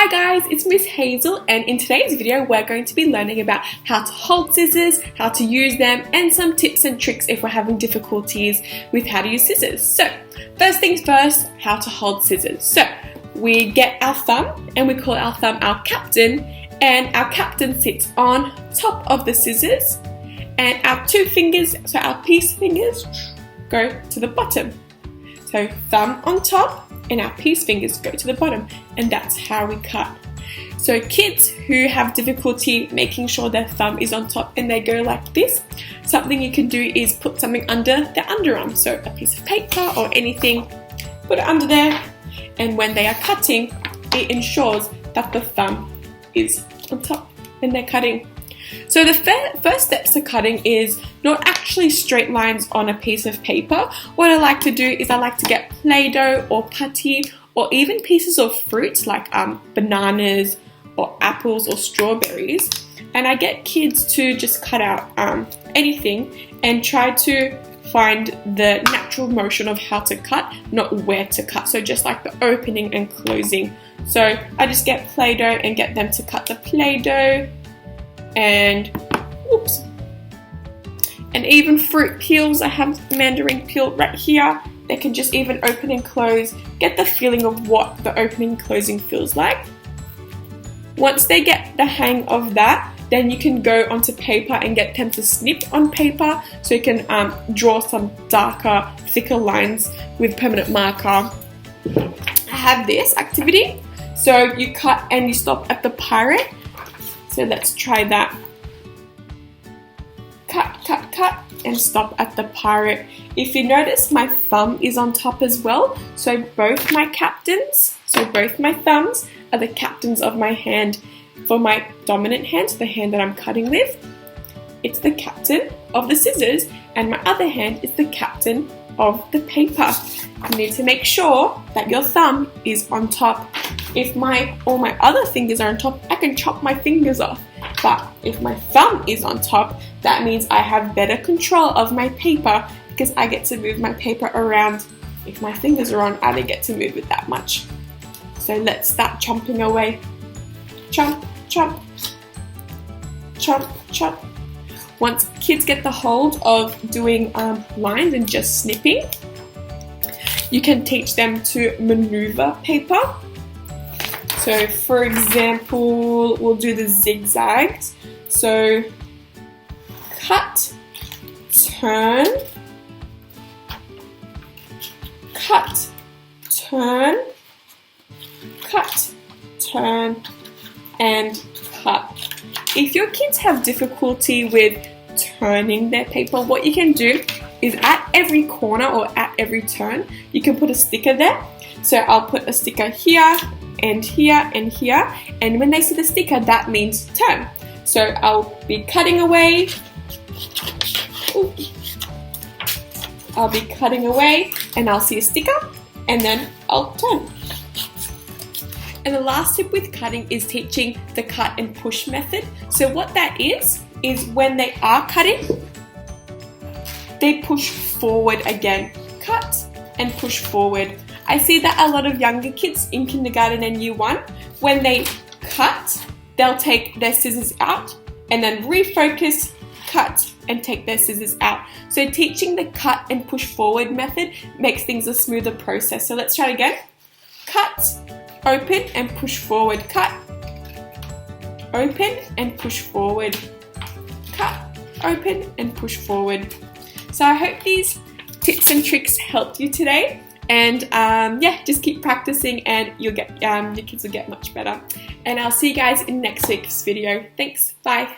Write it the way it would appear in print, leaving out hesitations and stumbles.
Hi guys, it's Miss Hazel, and in today's video we're going to be learning about how to hold scissors, how to use them, and some tips and tricks if we're having difficulties with how to use scissors. So first things first, how to hold scissors. So we get our thumb and we call our thumb our captain, and our captain sits on top of the scissors, and our two fingers, so our peace fingers, go to the bottom. So thumb on top and our peace fingers go to the bottom, and that's how we cut. So kids who have difficulty making sure their thumb is on top and they go like this, something you can do is put something under their underarm, so a piece of paper or anything, put it under there, and when they are cutting, it ensures that the thumb is on top when they're cutting. So the first steps to cutting is not actually straight lines on a piece of paper. What I like to do is I like to get Play-Doh or putty or even pieces of fruit like bananas or apples or strawberries, and I get kids to just cut out anything and try to find the natural motion of how to cut, not where to cut, so just like the opening and closing. So I just get Play-Doh and get them to cut the Play-Doh, and oops, and even fruit peels. I have mandarin peel right here. They can just even open and close, get the feeling of what the opening and closing feels like. Once they get the hang of that, then you can go onto paper and get them to snip on paper, so you can draw some darker, thicker lines with permanent marker. I have this activity, so you cut and you stop at the pirate. So let's try that. Cut, cut, cut, and stop at the pirate. If you notice, my thumb is on top as well. So both my captains, so both my thumbs are the captains of my hand. For my dominant hand, the hand that I'm cutting with, it's the captain of the scissors, and my other hand is the captain of the paper. You need to make sure that your thumb is on top. If all my other fingers are on top, I can chop my fingers off. But if my thumb is on top, that means I have better control of my paper because I get to move my paper around. If my fingers are on, I don't get to move it that much. So let's start chomping away. Chomp, chomp, chomp, chomp. Once kids get the hold of doing lines and just snipping, you can teach them to maneuver paper. So for example, we'll do the zigzags. So cut, turn, cut, turn, cut, turn, and cut. If your kids have difficulty with turning their paper, what you can do is at every corner or at every turn, you can put a sticker there. So I'll put a sticker here and here and here, and when they see the sticker, that means turn. So I'll be cutting away. I'll be cutting away and I'll see a sticker and then I'll turn. And the last tip with cutting is teaching the cut and push method. So what that is when they are cutting, they push forward again. Cut and push forward. I see that a lot of younger kids in kindergarten and year 1, when they cut, they'll take their scissors out and then refocus, cut, and take their scissors out. So teaching the cut and push forward method makes things a smoother process. So let's try it again. Cut, open, and push forward. Cut, open, and push forward. Cut, open, and push forward. So I hope these tips and tricks helped you today. And yeah, just keep practicing and you'll get your kids will get much better. And I'll see you guys in next week's video. Thanks, bye.